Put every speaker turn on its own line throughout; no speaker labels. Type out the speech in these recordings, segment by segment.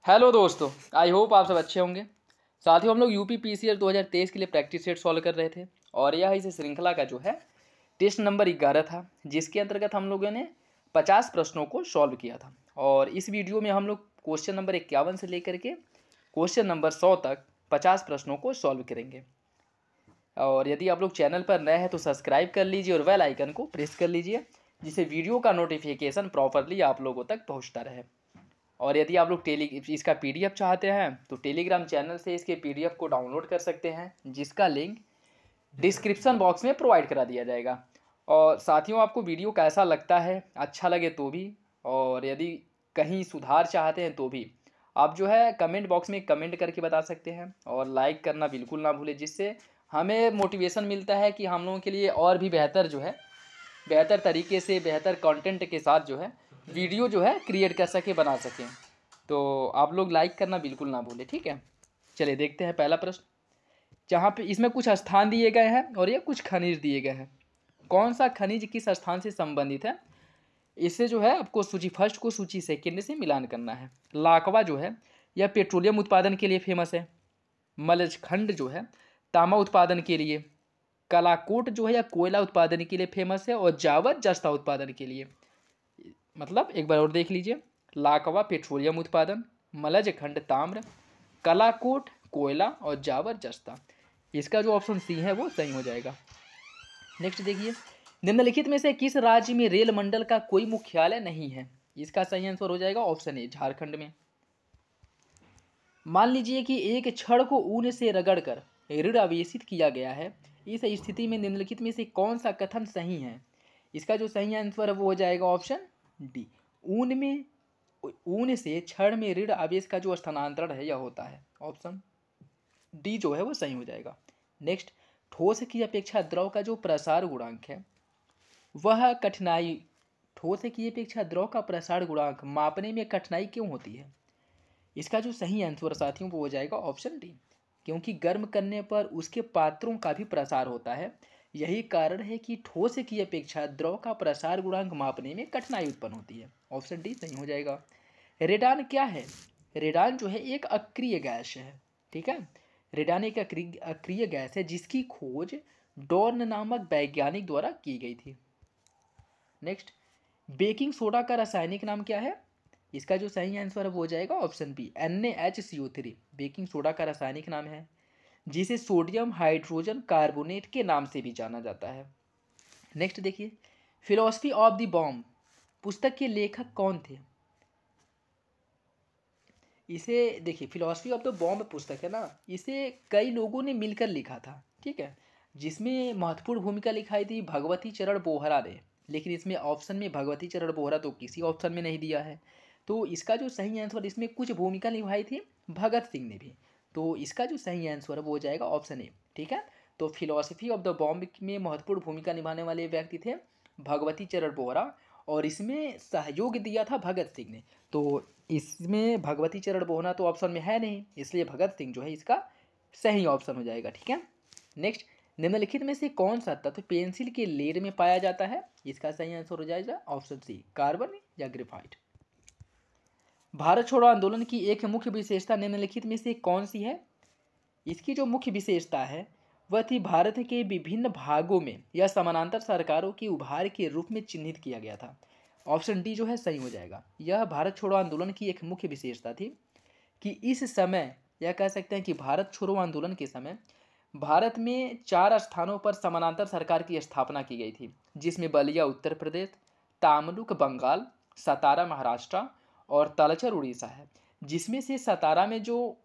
Hello दोस्तों, I hope आप सब अच्छे होंगे। साथियों, हम लोग यूपी पीसीएस 2023 के लिए प्रैक्टिस सेट सॉल्व कर रहे थे और यह इस श्रृंखला का जो है टेस्ट नंबर 11 था, जिसके अंतर्गत हम लोगों ने 50 प्रश्नों को सॉल्व किया था। और इस वीडियो में हम लोग क्वेश्चन नंबर 51 से लेकर के क्वेश्चन नंबर 100 तक 50 प्रश्नों को सॉल्व करेंगे। और यदि आप लोग चैनल पर नए हैं तो सब्सक्राइब कर लीजिए और बेल आइकन को प्रेस कर लीजिए, जिससे वीडियो का नोटिफिकेशन प्रॉपरली आप लोगों तक पहुँचता रहे। और यदि आप लोग इसका पीडीएफ चाहते हैं तो टेलीग्राम चैनल से इसके पीडीएफ को डाउनलोड कर सकते हैं, जिसका लिंक डिस्क्रिप्शन बॉक्स में प्रोवाइड करा दिया जाएगा। और साथियों, आपको वीडियो कैसा लगता है, अच्छा लगे तो भी, और यदि कहीं सुधार चाहते हैं तो भी आप जो है कमेंट बॉक्स में कमेंट करके बता सकते हैं। और लाइक करना बिल्कुल ना भूलें, जिससे हमें मोटिवेशन मिलता है कि हम लोगों के लिए और भी बेहतर जो है बेहतर तरीके से बेहतर कंटेंट के साथ जो है वीडियो जो है क्रिएट कर सके, बना सकें। तो आप लोग लाइक करना बिल्कुल ना भूलें, ठीक है। चलिए देखते हैं पहला प्रश्न, जहाँ पे इसमें कुछ स्थान दिए गए हैं और ये कुछ खनिज दिए गए हैं। कौन सा खनिज किस स्थान से संबंधित है, इससे जो है आपको सूची फर्स्ट को सूची सेकेंड से मिलान करना है। लाकवा जो है यह पेट्रोलियम उत्पादन के लिए फेमस है। मलजखंड जो है तांबा उत्पादन के लिए। कलाकोट जो है या कोयला उत्पादन के लिए फेमस है। और जावर जस्ता उत्पादन के लिए। मतलब एक बार और देख लीजिए, लाकवा पेट्रोलियम उत्पादन, मलजखंड ताम्र, कलाकोट कोयला और जावर जस्ता। इसका जो ऑप्शन सी है वो सही हो जाएगा। नेक्स्ट देखिए, निम्नलिखित में से किस राज्य में रेल मंडल का कोई मुख्यालय नहीं है। इसका सही आंसर हो जाएगा ऑप्शन ए, झारखंड में। मान लीजिए कि एक छड़ को ऊन से रगड़कर ऋण आवेशित किया गया है। इस स्थिति में निम्नलिखित में से कौन सा कथन सही है। इसका जो सही आंसर है वो हो जाएगा ऑप्शन डी, ऊन से छड़ में ऋण आवेश का जो स्थानांतरण है यह होता है। ऑप्शन डी जो है वो सही हो जाएगा। नेक्स्ट, ठोस की अपेक्षा द्रव का जो प्रसार गुणांक है वह कठिनाई ठोस की अपेक्षा द्रव का प्रसार गुणांक मापने में कठिनाई क्यों होती है। इसका जो सही आंसर साथियों वो हो जाएगा ऑप्शन डी, क्योंकि गर्म करने पर उसके पात्रों का भी प्रसार होता है। यही कारण है कि ठोस की अपेक्षा द्रव का प्रसार गुणांक मापने में कठिनाई उत्पन्न होती है। ऑप्शन डी सही हो जाएगा। रेडान क्या है। रेडान जो है एक अक्रिय गैस है, ठीक है। रेडान एक अक्रिय गैस है जिसकी खोज डॉर्न नामक वैज्ञानिक द्वारा की गई थी। नेक्स्ट, बेकिंग सोडा का रासायनिक नाम क्या है। इसका जो सही आंसर है वो हो जाएगा option B, NaHCO3 baking soda का रासायनिक नाम है, जिसे सोडियम हाइड्रोजन कार्बोनेट के नाम से भी जाना जाता है। नेक्स्ट देखिए, फिलॉसफी ऑफ द बॉम्ब पुस्तक के लेखक कौन थे। इसे देखिए, फिलॉसफी ऑफ द बॉम्ब पुस्तक है ना, इसे कई लोगों ने मिलकर लिखा था, ठीक है। जिसमें महत्वपूर्ण भूमिका लिखाई थी भगवती चरण बोहरा ने, लेकिन इसमें ऑप्शन में भगवती चरण बोहरा तो किसी ऑप्शन में नहीं दिया है। तो इसका जो सही आंसर, इसमें कुछ भूमिका निभाई थी भगत सिंह ने भी, तो इसका जो सही आंसर है वो हो जाएगा ऑप्शन ए, ठीक है। तो फिलॉसफी ऑफ द बॉम्ब में महत्वपूर्ण भूमिका निभाने वाले व्यक्ति थे भगवती चरण बोहरा, और इसमें सहयोग दिया था भगत सिंह ने। तो इसमें भगवती चरण बोहरा तो ऑप्शन में है नहीं, इसलिए भगत सिंह जो है इसका सही ऑप्शन हो जाएगा, ठीक है। नेक्स्ट, निम्नलिखित में से कौन सा तत्व पेंसिल के लेड में पाया जाता है। इसका सही आंसर हो जाएगा ऑप्शन सी, कार्बन या ग्रेफाइट। भारत छोड़ो आंदोलन की एक मुख्य विशेषता निम्नलिखित में से कौन सी है। इसकी जो मुख्य विशेषता है वह थी भारत के विभिन्न भागों में यह समानांतर सरकारों के उभार के रूप में चिन्हित किया गया था। ऑप्शन डी जो है सही हो जाएगा। यह भारत छोड़ो आंदोलन की एक मुख्य विशेषता थी कि इस समय यह कह सकते हैं कि भारत छोड़ो आंदोलन के समय भारत में 4 स्थानों पर समानांतर सरकार की स्थापना की गई थी, जिसमें बलिया उत्तर प्रदेश, तामलुक बंगाल, सतारा महाराष्ट्र और तलचर उड़ीसा है। जिसमें से सतारा में जो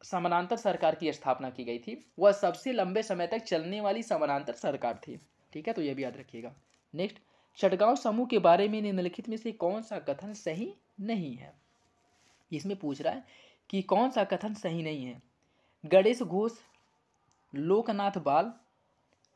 समानांतर सरकार की स्थापना की गई थी वह सबसे लंबे समय तक चलने वाली समानांतर सरकार थी, ठीक है। तो यह भी याद रखिएगा। नेक्स्ट, चटगांव समूह के बारे में निम्नलिखित में से कौन सा कथन सही नहीं है। इसमें पूछ रहा है कि कौन सा कथन सही नहीं है। गणेश घोष, लोकनाथ बाल,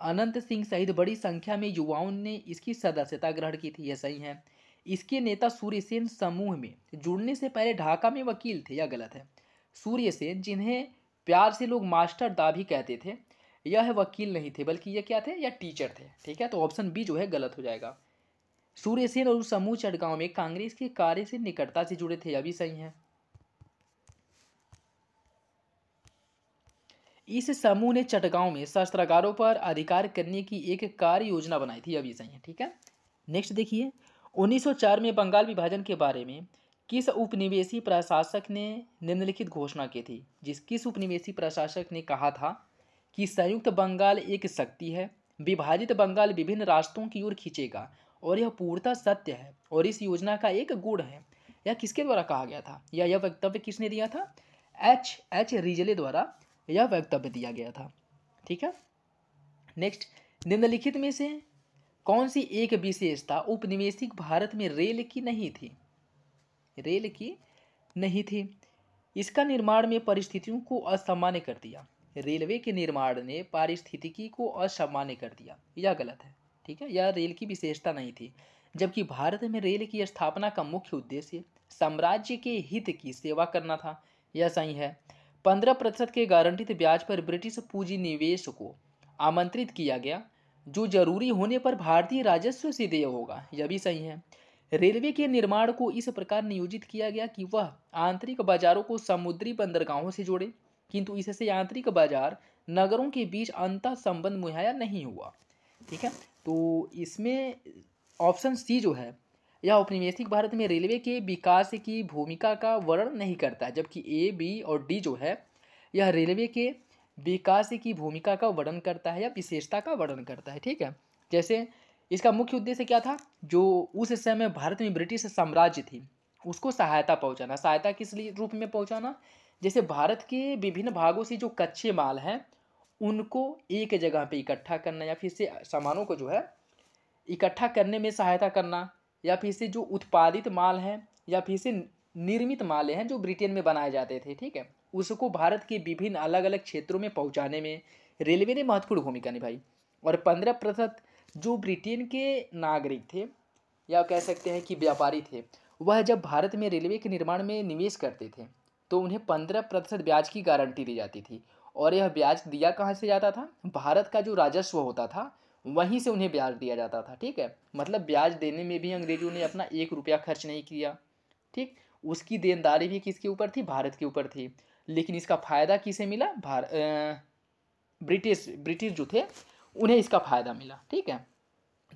अनंत सिंह सहित बड़ी संख्या में युवाओं ने इसकी सदस्यता ग्रहण की थी, यह सही है। इसके नेता सूर्यसेन समूह में जुड़ने से पहले ढाका में वकील थे, यह गलत है। सूर्यसेन, जिन्हें प्यार से लोग मास्टर दा भी कहते थे, यह वकील नहीं थे बल्कि यह क्या थे, यह टीचर थे, ठीक है। तो ऑप्शन बी जो है गलत हो जाएगा। सूर्यसेन और समूह चटगांव में कांग्रेस के कार्य से निकटता से जुड़े थे, यह भी सही है। इस समूह ने चटगांव में शस्त्रागारों पर अधिकार करने की एक कार्य योजना बनाई थी। अभी सही है, ठीक है। नेक्स्ट देखिए, 1904 में बंगाल विभाजन के बारे में किस उपनिवेशी प्रशासक ने निम्नलिखित घोषणा की थी? किस उपनिवेशी प्रशासक ने कहा था कि संयुक्त बंगाल एक शक्ति है, विभाजित बंगाल विभिन्न रास्तों की ओर खींचेगा और यह पूर्णतः सत्य है और इस योजना का एक गुण है। यह किसके द्वारा कहा गया था या यह वक्तव्य किसने दिया था? एच रिजले द्वारा यह वक्तव्य दिया गया था, ठीक है। नेक्स्ट, निम्नलिखित में से कौन सी एक विशेषता उपनिवेशिक भारत में रेल की नहीं थी? रेल की नहीं थी। इसका निर्माण में परिस्थितियों को असामान्य कर दिया। रेलवे के निर्माण ने पारिस्थितिकी को असामान्य कर दिया, यह गलत है, ठीक है। यह रेल की विशेषता नहीं थी, जबकि भारत में रेल की स्थापना का मुख्य उद्देश्य साम्राज्य के हित की सेवा करना था, यह सही है। 15% के गारंटित ब्याज पर ब्रिटिश पूंजी निवेश को आमंत्रित किया गया, जो जरूरी होने पर भारतीय राजस्व से देय होगा, यह भी सही है। रेलवे के निर्माण को इस प्रकार नियोजित किया गया कि वह आंतरिक बाजारों को समुद्री बंदरगाहों से जोड़े, किंतु इससे आंतरिक बाजार नगरों के बीच अंतः संबंध मुहैया नहीं हुआ, ठीक है। तो इसमें ऑप्शन सी जो है यह औपनिवेशिक भारत में रेलवे के विकास की भूमिका का वर्णन नहीं करता, जबकि ए, बी और डी जो है यह रेलवे के विकास की भूमिका का वर्णन करता है या विशेषता का वर्णन करता है, ठीक है। जैसे इसका मुख्य उद्देश्य क्या था? जो उस समय भारत में ब्रिटिश साम्राज्य थी उसको सहायता पहुंचाना। सहायता किस लिए रूप में पहुंचाना? जैसे भारत के विभिन्न भागों से जो कच्चे माल हैं उनको एक जगह पे इकट्ठा करना, या फिर से सामानों को जो है इकट्ठा करने में सहायता करना, या फिर से जो उत्पादित माल है या फिर से निर्मित माल हैं जो ब्रिटेन में बनाए जाते थे, ठीक है, उसको भारत के विभिन्न अलग अलग क्षेत्रों में पहुंचाने में रेलवे ने महत्वपूर्ण भूमिका निभाई। और 15% जो ब्रिटेन के नागरिक थे या कह सकते हैं कि व्यापारी थे, वह जब भारत में रेलवे के निर्माण में निवेश करते थे तो उन्हें 15% ब्याज की गारंटी दी जाती थी। और यह ब्याज दिया कहाँ से जाता था? भारत का जो राजस्व होता था वहीं से उन्हें ब्याज दिया जाता था, ठीक है। मतलब ब्याज देने में भी अंग्रेजों ने अपना 1 रुपया खर्च नहीं किया, ठीक। उसकी देनदारी भी किसके ऊपर थी? भारत के ऊपर थी। लेकिन इसका फायदा किसे मिला? ब्रिटिश जो थे उन्हें इसका फायदा मिला, ठीक है।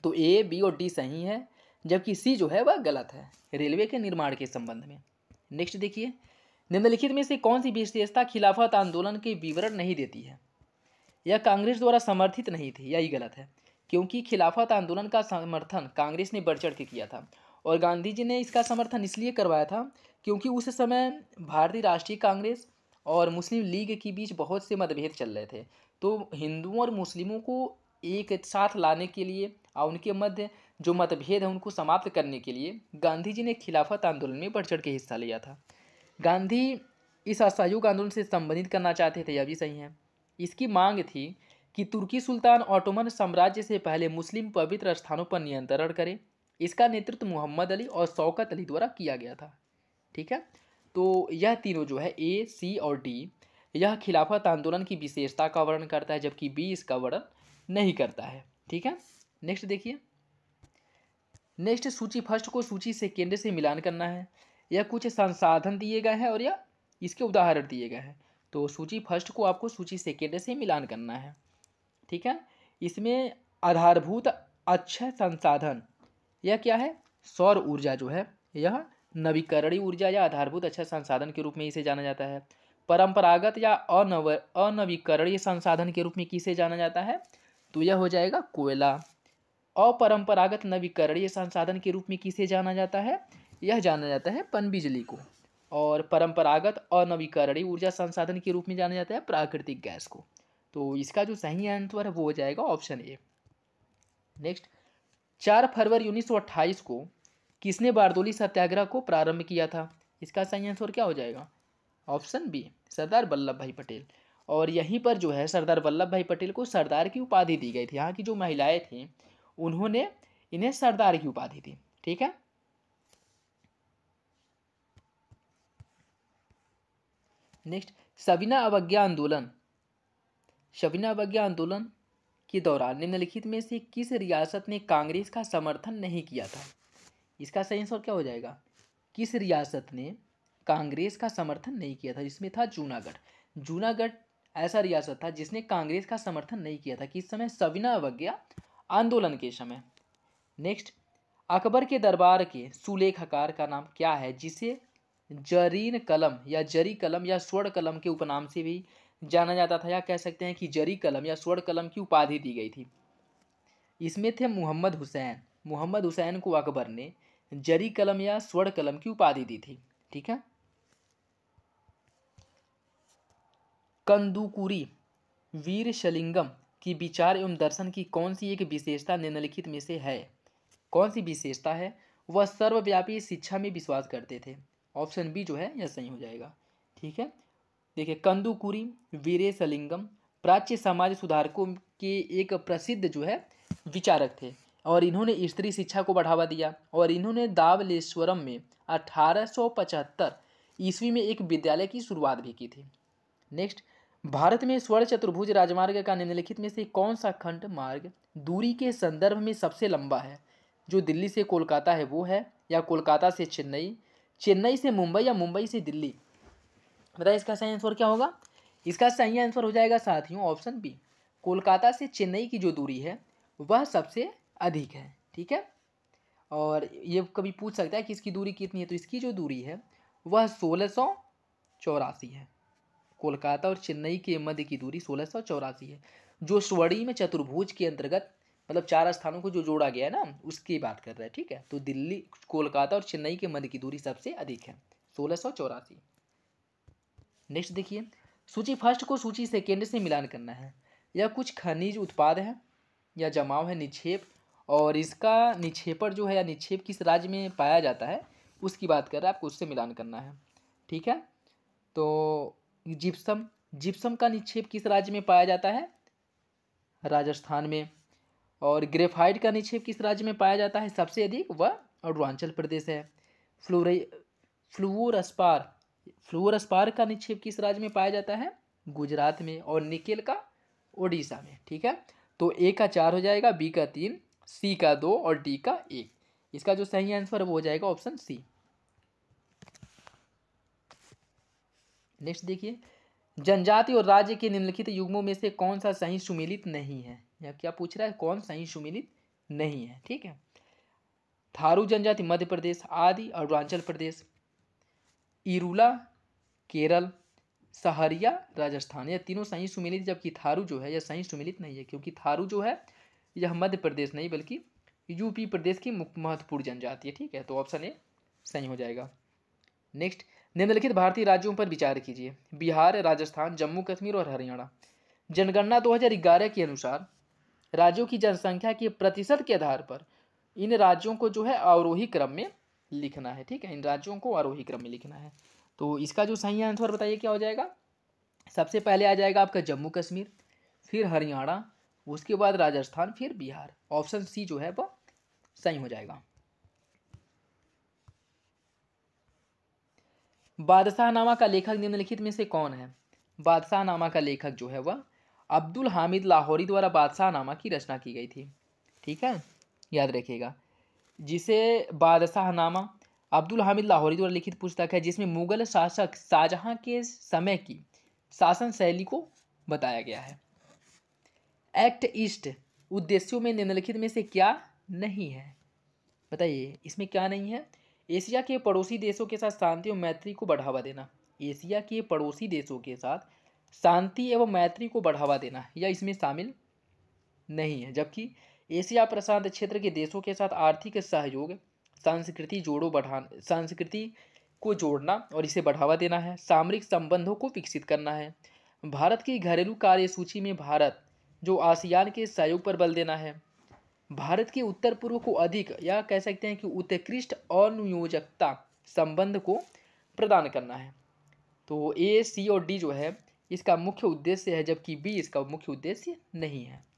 तो ए, बी और डी सही है, जबकि सी जो है वह गलत है रेलवे के निर्माण के संबंध में। नेक्स्ट देखिए, निम्नलिखित में से कौन सी विशेषता खिलाफत आंदोलन के विवरण नहीं देती है? यह कांग्रेस द्वारा समर्थित नहीं थी, यही गलत है, क्योंकि खिलाफत आंदोलन का समर्थन कांग्रेस ने बढ़ चढ़ के किया था। और गांधी जी ने इसका समर्थन इसलिए करवाया था क्योंकि उस समय भारतीय राष्ट्रीय कांग्रेस और मुस्लिम लीग के बीच बहुत से मतभेद चल रहे थे। तो हिंदुओं और मुस्लिमों को एक साथ लाने के लिए और उनके मध्य जो मतभेद है उनको समाप्त करने के लिए गांधी जी ने खिलाफत आंदोलन में बढ़ चढ़ के हिस्सा लिया था। गांधी इस असहयोग आंदोलन से संबंधित करना चाहते थे, यह भी सही है। इसकी मांग थी कि तुर्की सुल्तान ऑटोमन साम्राज्य से पहले मुस्लिम पवित्र स्थानों पर नियंत्रण करे। इसका नेतृत्व मोहम्मद अली और शौकत अली द्वारा किया गया था, ठीक है। तो यह तीनों जो है ए, सी और डी यह खिलाफत आंदोलन की विशेषता का वर्णन करता है, जबकि बी इसका वर्णन नहीं करता है, ठीक है। नेक्स्ट देखिए, नेक्स्ट सूची फर्स्ट को सूची सेकेंड से मिलान करना है। यह कुछ संसाधन दिए गए हैं और यह इसके उदाहरण दिए गए हैं। तो सूची फर्स्ट को आपको सूची सेकेंड से मिलान करना है, ठीक है। इसमें आधारभूत अक्षय संसाधन यह क्या है? सौर ऊर्जा जो है यह नवीकरणीय ऊर्जा या आधारभूत अक्षय संसाधन के रूप में इसे जाना जाता है। परंपरागत या अनवीकरणीय संसाधन के रूप में किसे जाना जाता है? तो यह हो जाएगा कोयला। अपरंपरागत नवीकरणीय संसाधन के रूप में किसे जाना जाता है? यह जाना जाता है पनबिजली को। और परंपरागत अनवीकरणीय ऊर्जा संसाधन के रूप में जाना जाता है प्राकृतिक गैस को। तो इसका जो सही आंसर है वो हो जाएगा ऑप्शन ए। नेक्स्ट, 4 फरवरी 1928 को किसने बारदोली सत्याग्रह को प्रारंभ किया था? इसका सही आंसर क्या हो जाएगा? ऑप्शन बी, सरदार वल्लभ भाई पटेल। और यहीं पर जो है सरदार वल्लभ भाई पटेल को सरदार की उपाधि दी गई थी। यहाँ की जो महिलाएं थीं उन्होंने इन्हें सरदार की उपाधि दी, ठीक है। नेक्स्ट, सविनय अवज्ञा आंदोलन के दौरान निम्नलिखित में से किस रियासत ने कांग्रेस का समर्थन नहीं किया था? इसका सही आंसर क्या हो जाएगा? किस रियासत ने कांग्रेस का समर्थन नहीं किया था? इसमें था जूनागढ़। जूनागढ़ ऐसा रियासत था जिसने कांग्रेस का समर्थन नहीं किया था, किस समय, सविनय अवज्ञा आंदोलन के समय। नेक्स्ट, अकबर के दरबार के सुलेखकार का नाम क्या है जिसे जरीन कलम या जरी कलम या स्वर्ण कलम के उपनाम से भी जाना जाता था, या कह सकते हैं कि जरी कलम या स्वर्ण कलम की उपाधि दी गई थी। इसमें थे मोहम्मद हुसैन। मोहम्मद हुसैन को अकबर ने जरी कलम या स्वर्ण कलम की उपाधि दी थी। ठीक है। कंदुकुरी वीर शलिंगम की विचार एवं दर्शन की कौन सी एक विशेषता निम्नलिखित में से है? कौन सी विशेषता है? वह सर्वव्यापी शिक्षा में विश्वास करते थे। ऑप्शन बी जो है यह सही हो जाएगा। ठीक है। देखिए, कंदुकुरी वीरेशलिंगम प्राच्य समाज सुधारकों के एक प्रसिद्ध जो है विचारक थे, और इन्होंने स्त्री शिक्षा को बढ़ावा दिया, और इन्होंने दावलेश्वरम में 1875 ईस्वी में एक विद्यालय की शुरुआत भी की थी। नेक्स्ट, भारत में स्वर्ण चतुर्भुज राजमार्ग का निम्नलिखित में से कौन सा खंड मार्ग दूरी के संदर्भ में सबसे लंबा है? जो दिल्ली से कोलकाता है वो है, या कोलकाता से चेन्नई, चेन्नई से मुंबई, या मुंबई से दिल्ली? बताइए इसका सही आंसर क्या होगा? इसका सही आंसर हो जाएगा साथियों ऑप्शन बी। कोलकाता से चेन्नई की जो दूरी है वह सबसे अधिक है। ठीक है। और ये कभी पूछ सकता है कि इसकी दूरी कितनी है, तो इसकी जो दूरी है वह 1684 है। कोलकाता और चेन्नई के मध्य की दूरी 1684 है, जो स्वर्णिम चतुर्भुज के अंतर्गत, मतलब 4 स्थानों को जो जोड़ा गया है ना, उसकी बात कर रहा है। ठीक है। तो दिल्ली, कोलकाता और चेन्नई के मध्य की दूरी सबसे अधिक है, 1684। नेक्स्ट देखिए, सूची फर्स्ट को सूची सेकेंड से मिलान करना है। यह कुछ खनिज उत्पाद है या जमाव है, निक्षेप, और इसका निक्षेपण जो है या निक्षेप किस राज्य में पाया जाता है उसकी बात कर रहा है, आपको उससे मिलान करना है। ठीक है। तो जिप्सम, जिप्सम का निक्षेप किस राज्य में पाया जाता है? राजस्थान में। और ग्रेफाइट का निक्षेप किस राज्य में पाया जाता है सबसे अधिक? वह अरुणाचल प्रदेश है। फ्लोरे फ्लूओरस्पार, फ्लूओरस्पार का निक्षेप किस राज्य में पाया जाता है? गुजरात में। और निकेल का ओडिशा में। ठीक है। तो ए का 4 हो जाएगा, बी का 3, सी का 2 और डी का 1। इसका जो सही आंसर वो हो जाएगा ऑप्शन सी। नेक्स्ट देखिए, जनजाति और राज्य के निम्नलिखित युग्मों में से कौन सा सही सुमेलित नहीं है? या क्या पूछ रहा है, कौन सही सुमेलित नहीं है? ठीक है। थारू जनजाति मध्य प्रदेश, आदि अरुणाचल प्रदेश, इरुला केरल, सहरिया राजस्थान, यह तीनों सही सुमेलित, जबकि थारू जो है यह सही सुमेलित नहीं है, क्योंकि थारू जो है यह मध्य प्रदेश नहीं बल्कि यूपी प्रदेश की महत्वपूर्ण जनजाति है। ठीक है। तो ऑप्शन ए सही हो जाएगा। नेक्स्ट, निम्नलिखित भारतीय राज्यों पर विचार कीजिए। बिहार, राजस्थान, जम्मू कश्मीर और हरियाणा। जनगणना 2011 के अनुसार राज्यों की जनसंख्या के प्रतिशत के आधार पर इन राज्यों को जो है आरोही क्रम में लिखना है। ठीक है। इन राज्यों को आरोही क्रम में लिखना है। तो इसका जो सही आंसर बताइए क्या हो जाएगा? सबसे पहले आ जाएगा आपका जम्मू कश्मीर, फिर हरियाणा, उसके बाद राजस्थान, फिर बिहार। ऑप्शन सी जो है वह सही हो जाएगा। बादशाहनामा का लेखक निम्नलिखित में से कौन है? बादशाहनामा का लेखक जो है वह अब्दुल हामिद लाहौरी द्वारा बादशाहनामा की रचना की गई थी। ठीक है, याद रखिएगा। जिसे बादशाहनामा अब्दुल हामिद लाहौरी द्वारा लिखित पुस्तक है, जिसमें मुगल शासक शाहजहां के समय की शासन शैली को बताया गया है। एक्ट ईस्ट उद्देश्यों में निम्नलिखित में से क्या नहीं है? बताइए इसमें क्या नहीं है? एशिया के पड़ोसी देशों के साथ शांति और मैत्री को बढ़ावा देना। एशिया के पड़ोसी देशों के साथ शांति एवं मैत्री को बढ़ावा देना यह इसमें शामिल नहीं है। जबकि एशिया प्रशांत क्षेत्र के देशों के साथ आर्थिक सहयोग, संस्कृति को जोड़ना और इसे बढ़ावा देना है। सामरिक संबंधों को विकसित करना है। भारत की घरेलू कार्यसूची में भारत जो आसियान के सहयोग पर बल देना है। भारत के उत्तर पूर्व को अधिक, या कह सकते हैं कि उत्कृष्ट अनुयोजकता संबंध को प्रदान करना है। तो ए, सी और डी जो है इसका मुख्य उद्देश्य है, जबकि बी इसका मुख्य उद्देश्य नहीं है।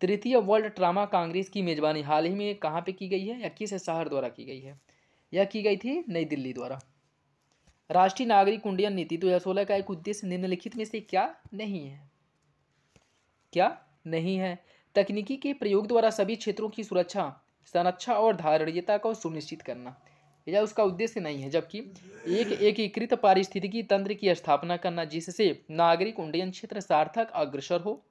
तृतीय वर्ल्ड ट्रामा कांग्रेस की मेजबानी हाल ही में कहाँ पे की गई है या किस शहर द्वारा की गई है? यह की गई थी नई दिल्ली द्वारा। राष्ट्रीय नागरिक उड्डयन नीति 2016 का एक उद्देश्य निम्नलिखित में से क्या नहीं है? क्या नहीं है? तकनीकी के प्रयोग द्वारा सभी क्षेत्रों की सुरक्षा, संरक्षा और धारणीयता को सुनिश्चित करना। यह उसका उद्देश्य नहीं है, जबकि एक एकीकृत पारिस्थितिकी तंत्र की स्थापना करना जिससे नागरिक उड्डयन क्षेत्र सार्थक अग्रसर हो,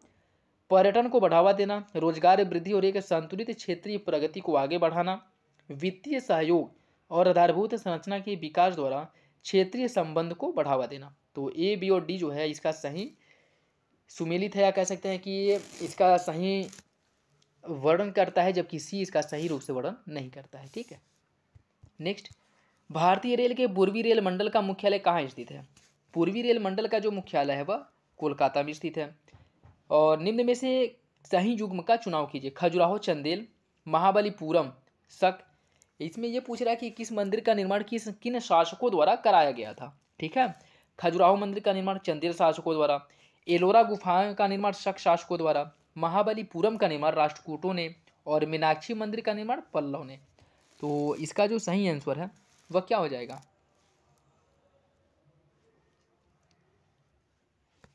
पर्यटन को बढ़ावा देना, रोजगार वृद्धि और एक संतुलित क्षेत्रीय प्रगति को आगे बढ़ाना, वित्तीय सहयोग और आधारभूत संरचना के विकास द्वारा क्षेत्रीय संबंध को बढ़ावा देना। तो ए, बी और डी जो है इसका सही सुमेलित है, या कह सकते हैं कि ये इसका सही वर्णन करता है, जबकि सी इसका सही रूप से वर्णन नहीं करता है। ठीक है, नेक्स्ट, भारतीय रेल के पूर्वी रेल मंडल का मुख्यालय कहाँ स्थित है? पूर्वी रेल मंडल का जो मुख्यालय है वह कोलकाता में स्थित है। और निम्न में से सही युग्म का चुनाव कीजिए। खजुराहो, चंदेल, महाबलीपुरम, शक। इसमें यह पूछ रहा है कि किस मंदिर का निर्माण किन शासकों द्वारा कराया गया था। ठीक है, खजुराहो मंदिर का निर्माण चंदेल शासकों द्वारा, एलोरा गुफा का निर्माण शक शासकों द्वारा, महाबलीपुरम का निर्माण राष्ट्रकूटों ने, और मीनाक्षी मंदिर का निर्माण पल्लव ने। तो इसका जो सही आंसर है वह क्या हो जाएगा?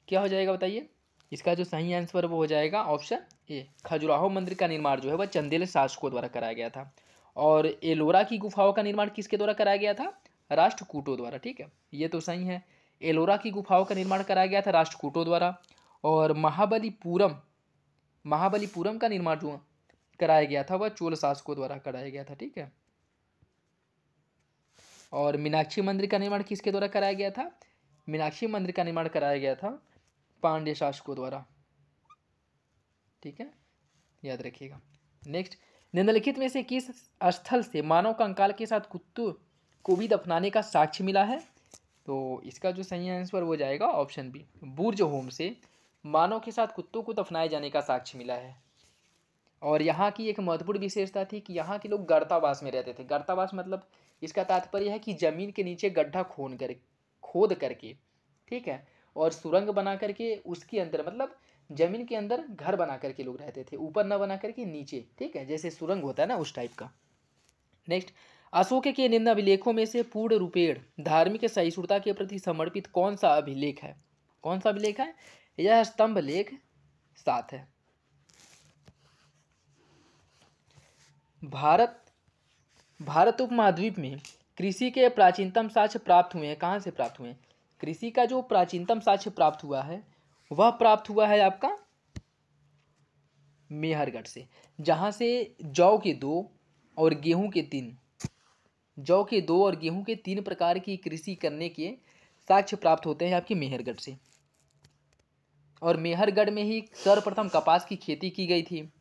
क्या हो जाएगा बताइए? इसका जो सही आंसर वो हो जाएगा ऑप्शन ए, खजुराहो मंदिर का निर्माण जो है वह चंदेल शासकों द्वारा कराया गया था, और एलोरा की गुफाओं का निर्माण किसके द्वारा कराया गया था? राष्ट्रकूटों द्वारा। ठीक है, ये तो सही है। एलोरा की गुफाओं का निर्माण कराया गया था राष्ट्रकूटों द्वारा, और महाबलीपुरम का निर्माण जो कराया गया था वह चोल शासकों द्वारा कराया गया था। ठीक है, और मीनाक्षी मंदिर का निर्माण किसके द्वारा कराया गया था? मीनाक्षी मंदिर का निर्माण कराया गया था पांड्य शासकों द्वारा। ठीक है, याद रखिएगा। नेक्स्ट, निम्नलिखित में से किस स्थल से मानव कंकाल के साथ कुत्तों को भी दफनाने का साक्ष्य मिला है? तो इसका जो सही आंसर हो जाएगा ऑप्शन बी, बुर्ज होम से मानव के साथ कुत्तों को दफनाए जाने का साक्ष्य मिला है। और यहाँ की एक महत्वपूर्ण विशेषता थी कि यहाँ के लोग गर्तावास में रहते थे। गर्तावास मतलब इसका तात्पर्य है कि जमीन के नीचे गड्ढा खोद करके, ठीक है, और सुरंग बना करके उसके अंदर, मतलब जमीन के अंदर घर बना करके लोग रहते थे, ऊपर न बना करके नीचे। ठीक है, जैसे सुरंग होता है ना, उस टाइप का। नेक्स्ट, अशोक के निम्न अभिलेखों में से पूर्ण रूपेण धार्मिक सहिष्णुता के प्रति समर्पित कौन सा अभिलेख है? कौन सा अभिलेख है? यह स्तंभ लेख 7 है। भारत उपमहाद्वीप में कृषि के प्राचीनतम साक्ष्य प्राप्त हुए हैं। कहाँ से प्राप्त हुए हैं? कृषि का जो प्राचीनतम साक्ष्य प्राप्त हुआ है वह प्राप्त हुआ है आपका मेहरगढ़ से, जहाँ से जौ के 2 और गेहूं के 3 प्रकार की कृषि करने के साक्ष्य प्राप्त होते हैं आपके मेहरगढ़ से। और मेहरगढ़ में ही सर्वप्रथम कपास की खेती की गई थी।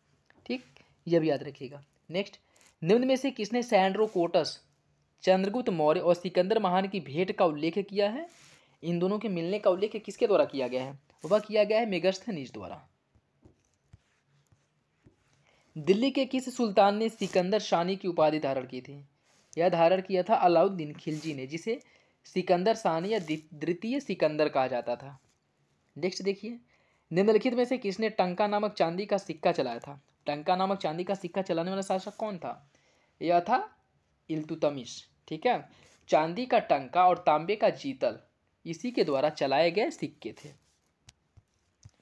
ठीक, यह भी याद रखिएगा। नेक्स्ट, निम्न में से किसने सैंड्रोकोटस, चंद्रगुप्त मौर्य और सिकंदर महान की भेंट का उल्लेख किया है? इन दोनों के मिलने का उल्लेख किसके द्वारा किया गया है? वह किया गया है मेगस्थनीज द्वारा। दिल्ली के किस सुल्तान ने सिकंदर शानी की उपाधि धारण की थी? यह धारण किया था अलाउद्दीन खिलजी ने, जिसे सिकंदर शानी या द्वितीय सिकंदर कहा जाता था। नेक्स्ट देखिए, निम्नलिखित में से किसने टंका नामक चांदी का सिक्का चलाया था? टंका नामक चांदी का सिक्का चलाने वाला शासक कौन था? यह था इल्तुतमिश। ठीक है, चांदी का टंका और तांबे का जीतल इसी के द्वारा चलाए गए सिक्के थे।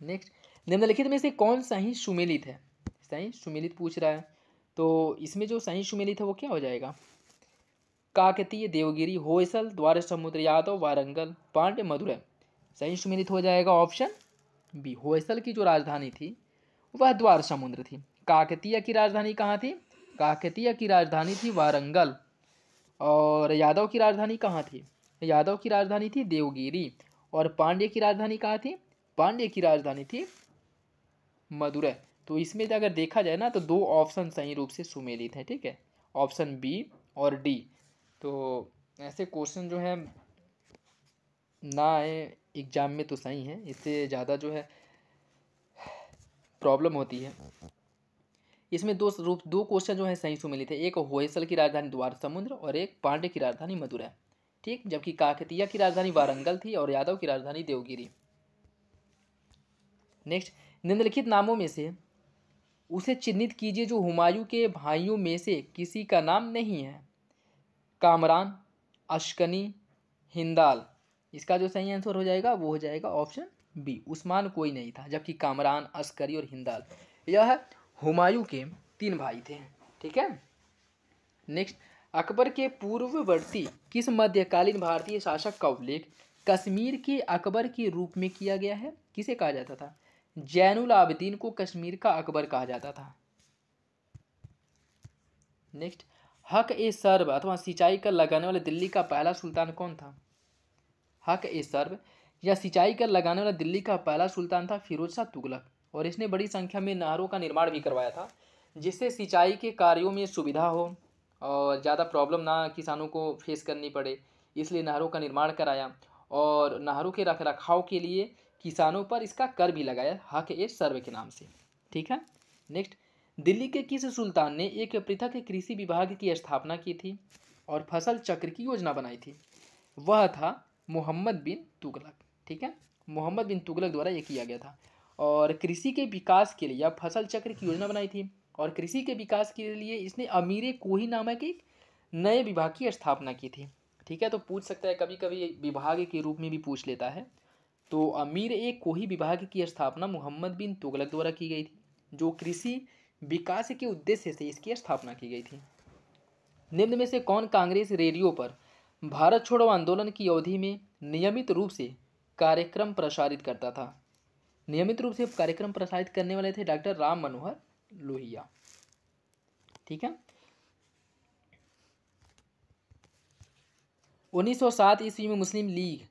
नेक्स्ट, निम्नलिखित में से कौन सही सुमेलित है? सही सुमेलित पूछ रहा है, तो इसमें जो सही सुमेलित है वो क्या हो जाएगा? काकतीय, देवगिरी, होयसल, द्वार समुद्र, यादव, वारंगल, पांड्य, मदुरै। सही सुमेलित हो जाएगा ऑप्शन बी। होयसल की जो राजधानी थी वह द्वार समुद्र थी। काकतीय की राजधानी कहाँ थी? काकतीय की राजधानी थी वारंगल। और यादव की राजधानी कहाँ थी? यादव की राजधानी थी देवगिरी। और पांड्य की राजधानी कहाँ थी? पांड्य की राजधानी थी मदुरै। तो इसमें अगर देखा जाए ना तो 2 ऑप्शन सही रूप से सुमेलित है। ठीक है, ऑप्शन बी और डी। तो ऐसे क्वेश्चन जो है ना आए एग्जाम में तो सही है, इससे ज़्यादा जो है प्रॉब्लम होती है। इसमें 2 क्वेश्चन जो है सही सुमेलित है। एक होयसल की राजधानी द्वार समुद्र और एक पांड्य की राजधानी मदुरै। ठीक, जबकि काकतीय की राजधानी वारंगल थी और यादव की राजधानी देवगिरी। नेक्स्ट, निम्नलिखित नामों में से उसे चिन्हित कीजिए जो हुमायूं के भाइयों में से किसी का नाम नहीं है। कामरान, अश्कनी, हिंदाल। इसका जो सही आंसर हो जाएगा वो हो जाएगा ऑप्शन बी, उस्मान कोई नहीं था, जबकि कामरान, अस्करी और हिंदाल यह हुमायूं के 3 भाई थे। ठीक है, नेक्स्ट, अकबर के पूर्ववर्ती किस मध्यकालीन भारतीय शासक का उल्लेख कश्मीर के अकबर के रूप में किया गया है? किसे कहा जाता था? जैनुल आबिदीन को कश्मीर का अकबर कहा जाता था। नेक्स्ट, हक ए सर्ब अथवा सिंचाई कर लगाने वाले दिल्ली का पहला सुल्तान कौन था? हक ए सर्ब या सिंचाई कर लगाने वाला दिल्ली का पहला सुल्तान था फिरोज शाह तुगलक, और इसने बड़ी संख्या में नहरों का निर्माण भी करवाया था, जिससे सिंचाई के कार्यों में सुविधा हो और ज़्यादा प्रॉब्लम ना किसानों को फेस करनी पड़े, इसलिए नहरों का निर्माण कराया और नहरों के रख रखाव के लिए किसानों पर इसका कर भी लगाया हक ए सर्व के नाम से। ठीक है। नेक्स्ट, दिल्ली के किस सुल्तान ने एक पृथक कृषि विभाग की स्थापना की थी और फसल चक्र की योजना बनाई थी? वह था मोहम्मद बिन तुगलक। ठीक है, मोहम्मद बिन तुगलक द्वारा ये किया गया था और कृषि के विकास के लिए या फसल चक्र की योजना बनाई थी और कृषि के विकास के लिए इसने अमीर कोही नामक एक नए विभाग की स्थापना की थी। ठीक है, तो पूछ सकता है, कभी कभी विभाग के रूप में भी पूछ लेता है। तो अमीर ए कोही विभाग की स्थापना मोहम्मद बिन तुगलक द्वारा की गई थी, जो कृषि विकास के उद्देश्य से इसकी स्थापना की गई थी। निम्न में से कौन कांग्रेस रेडियो पर भारत छोड़ो आंदोलन की अवधि में नियमित रूप से कार्यक्रम प्रसारित करता था? नियमित रूप से कार्यक्रम प्रसारित करने वाले थे डॉक्टर राम मनोहर लोहिया। ठीक है। 1907 ईस्वी में मुस्लिम लीग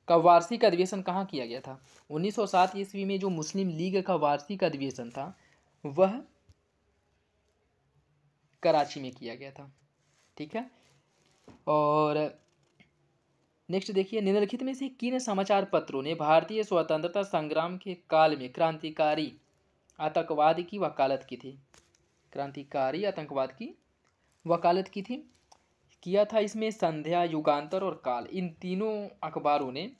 का वार्षिक अधिवेशन कहाँ किया गया था? 1907 ईस्वी में जो मुस्लिम लीग का वार्षिक अधिवेशन था वह कराची में किया गया था। ठीक है। और नेक्स्ट देखिए, निम्नलिखित में से किन समाचार पत्रों ने भारतीय स्वतंत्रता संग्राम के काल में क्रांतिकारी आतंकवाद की वकालत की थी? क्रांतिकारी आतंकवाद की वकालत की थी, किया था इसमें संध्या, युगांतर और काल। इन तीनों अखबारों ने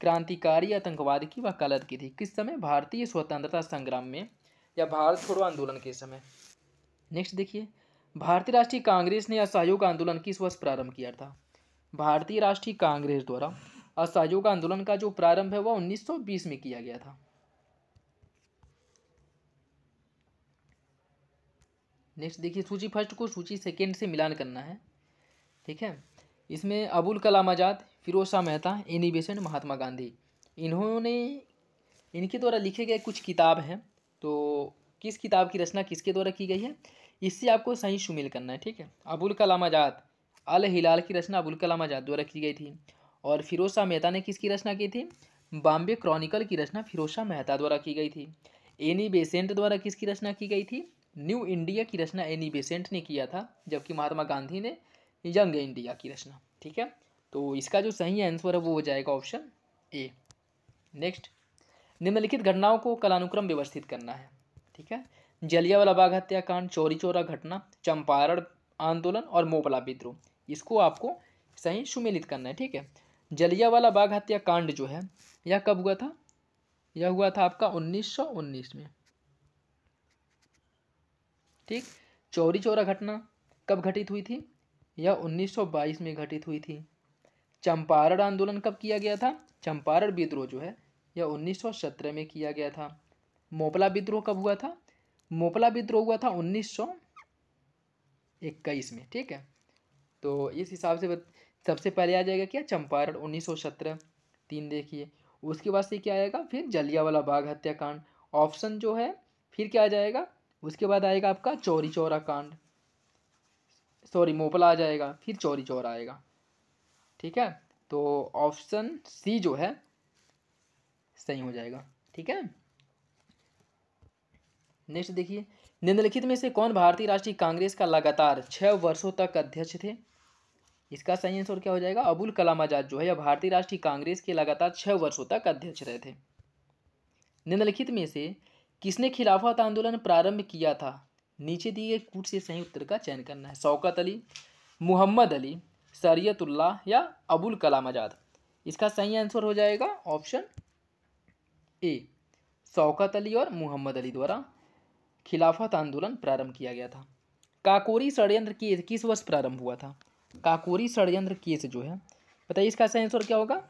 क्रांतिकारी आतंकवाद की वकालत की थी। किस समय? भारतीय स्वतंत्रता संग्राम में या भारत छोड़ो आंदोलन के समय। नेक्स्ट देखिए, भारतीय राष्ट्रीय कांग्रेस ने असहयोग आंदोलन किस वर्ष प्रारंभ किया था? भारतीय राष्ट्रीय कांग्रेस द्वारा असहयोग आंदोलन का जो प्रारंभ है वह 1920 में किया गया था। नेक्स्ट देखिए, सूची फर्स्ट को सूची सेकेंड से मिलान करना है। ठीक है, इसमें अबुल कलाम आज़ाद, फिरोज शाह मेहता, एनी बेसेंट, महात्मा गांधी, इनके द्वारा लिखे गए कुछ किताब हैं। तो किस किताब की रचना किसके द्वारा की गई है, इससे आपको सही शुमिल करना है। ठीक है, अबुल कलाम आज़ाद, अल हिलाल की रचना अबुल कलाम आज़ाद द्वारा की गई थी। और फिरोज शाह मेहता ने किसकी रचना की थी? बॉम्बे क्रॉनिकल की रचना फिरोज शाह मेहता द्वारा की गई थी। एनी बेसेंट द्वारा किसकी रचना की गई थी? न्यू इंडिया की रचना एनी बेसेंट ने किया था, जबकि महात्मा गांधी ने यंग इंडिया की रचना। ठीक है, तो इसका जो सही आंसर है वो हो जाएगा ऑप्शन ए। नेक्स्ट, निम्नलिखित घटनाओं को कालानुक्रम व्यवस्थित करना है। ठीक है, जलियांवाला बाग हत्याकांड, चौरी चौरा घटना, चंपारण आंदोलन और मोपला विद्रोह, इसको आपको सही सुमेलित करना है। ठीक है, जलियांवाला बाग हत्याकांड जो है यह कब हुआ था? यह हुआ था आपका 1919 में। ठीक, चौरी चौरा घटना कब घटित हुई थी? यह 1922 में घटित हुई थी। चंपारण आंदोलन कब किया गया था? चंपारण विद्रोह जो है यह 1917 में किया गया था। मोपला विद्रोह कब हुआ था? मोपला विद्रोह हुआ था 1921 में। ठीक है, तो इस हिसाब से सबसे पहले आ जाएगा क्या? चंपारण 1917, 3 देखिए। उसके बाद से क्या आएगा? फिर जलियांवाला बाग हत्याकांड, ऑप्शन जो है फिर क्या आ जाएगा? उसके बाद आएगा आपका चौरी चौरा कांड, सॉरी मोपला आ जाएगा, फिर चौरी चौरा आएगा। ठीक है, तो ऑप्शन सी जो है सही हो जाएगा। ठीक है, नेक्स्ट देखिए, निम्नलिखित में से कौन भारतीय राष्ट्रीय कांग्रेस का लगातार 6 वर्षों तक अध्यक्ष थे? इसका सही आंसर क्या हो जाएगा? अबुल कलाम आजाद जो है यह भारतीय राष्ट्रीय कांग्रेस के लगातार 6 वर्षों तक अध्यक्ष रहे थे। निम्नलिखित में से किसने खिलाफत आंदोलन प्रारंभ किया था? नीचे दिए गए कूट से सही उत्तर का चयन करना है। शौकत अली, मोहम्मद अली, शरीयतुल्लाह या अबुल कलाम आजाद। इसका सही आंसर हो जाएगा ऑप्शन ए, शौकत अली और मोहम्मद अली द्वारा खिलाफत आंदोलन प्रारंभ किया गया था। काकोरी षड्यंत्र केस किस वर्ष प्रारंभ हुआ था? काकोरी षड्यंत्र केस जो है, बताइए इसका सही आंसर क्या होगा?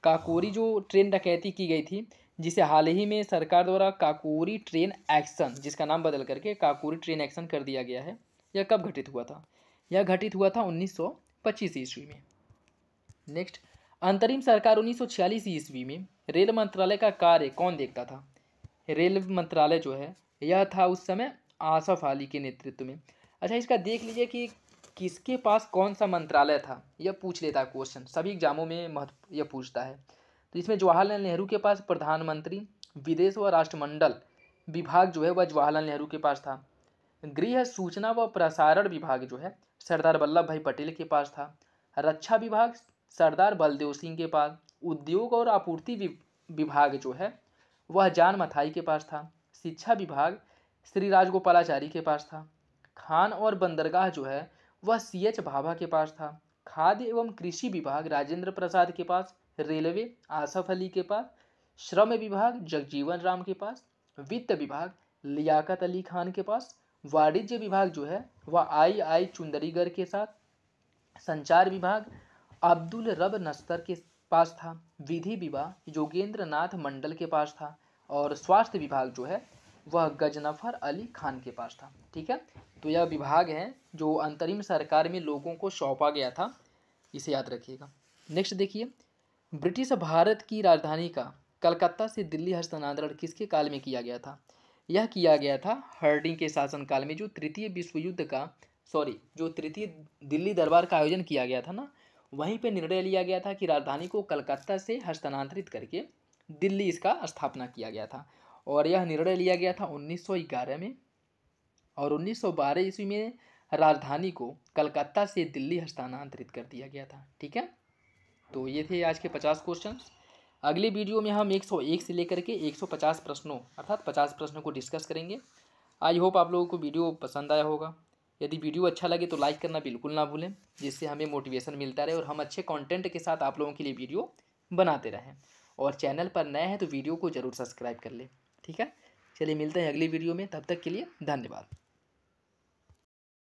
काकोरी जो ट्रेन डकैती की गई थी, जिसे हाल ही में सरकार द्वारा काकोरी ट्रेन एक्शन, जिसका नाम बदल करके काकोरी ट्रेन एक्शन कर दिया गया है, यह कब घटित हुआ था? यह घटित हुआ था 1925 ईस्वी में। नेक्स्ट, अंतरिम सरकार 1946 ईस्वी में रेल मंत्रालय का कार्य कौन देखता था? रेल मंत्रालय जो है यह था उस समय आसफ अली के नेतृत्व में। अच्छा, इसका देख लीजिए कि किसके पास कौन सा मंत्रालय था, यह पूछ लेता है क्वेश्चन, सभी एग्जामों में महत्व यह पूछता है। तो इसमें जवाहरलाल नेहरू के पास प्रधानमंत्री विदेश व राष्ट्रमंडल विभाग जो है वह जवाहरलाल नेहरू के पास था। गृह सूचना व प्रसारण विभाग जो है सरदार वल्लभ भाई पटेल के पास था। रक्षा विभाग सरदार बलदेव सिंह के पास। उद्योग और आपूर्ति विभाग जो है वह जान मथाई के पास था। शिक्षा विभाग श्री राजगोपालाचारी के पास था। खान और बंदरगाह जो है वह CH भाभा के पास था। खाद्य एवं कृषि विभाग राजेंद्र प्रसाद के पास। रेलवे आसफ अली के पास। श्रम विभाग जगजीवन राम के पास। वित्त विभाग लियाकत अली खान के पास। वाणिज्य विभाग जो है वह आई चुंदरीगर के साथ। संचार विभाग अब्दुल रब नस्तर के पास था। विधि विभाग योगेंद्र नाथ मंडल के पास था। और स्वास्थ्य विभाग जो है वह गजनफर अली खान के पास था। ठीक है, तो यह विभाग है जो अंतरिम सरकार में लोगों को सौंपा गया था, इसे याद रखिएगा। नेक्स्ट देखिए, ब्रिटिश भारत की राजधानी का कलकत्ता से दिल्ली हस्तांतरण किसके काल में किया गया था? यह किया गया था हार्डिंग के शासनकाल में। जो तृतीय दिल्ली दरबार का आयोजन किया गया था ना, वहीं पे निर्णय लिया गया था कि राजधानी को कलकत्ता से हस्तांतरित करके दिल्ली इसका स्थापना किया गया था। और यह निर्णय लिया गया था 1911 में। और 1912 ईस्वी में राजधानी को कलकत्ता से दिल्ली हस्तांतरित कर दिया गया था। ठीक है, तो ये थे आज के 50 क्वेश्चन। अगले वीडियो में हम 101 से लेकर के 150 प्रश्नों अर्थात 50 प्रश्नों को डिस्कस करेंगे। आई होप आप लोगों को वीडियो पसंद आया होगा। यदि वीडियो अच्छा लगे तो लाइक करना बिल्कुल ना भूलें, जिससे हमें मोटिवेशन मिलता रहे और हम अच्छे कंटेंट के साथ आप लोगों के लिए वीडियो बनाते रहें। और चैनल पर नए हैं तो वीडियो को ज़रूर सब्सक्राइब कर लें। ठीक है, चलिए मिलते हैं अगली वीडियो में, तब तक के लिए धन्यवाद।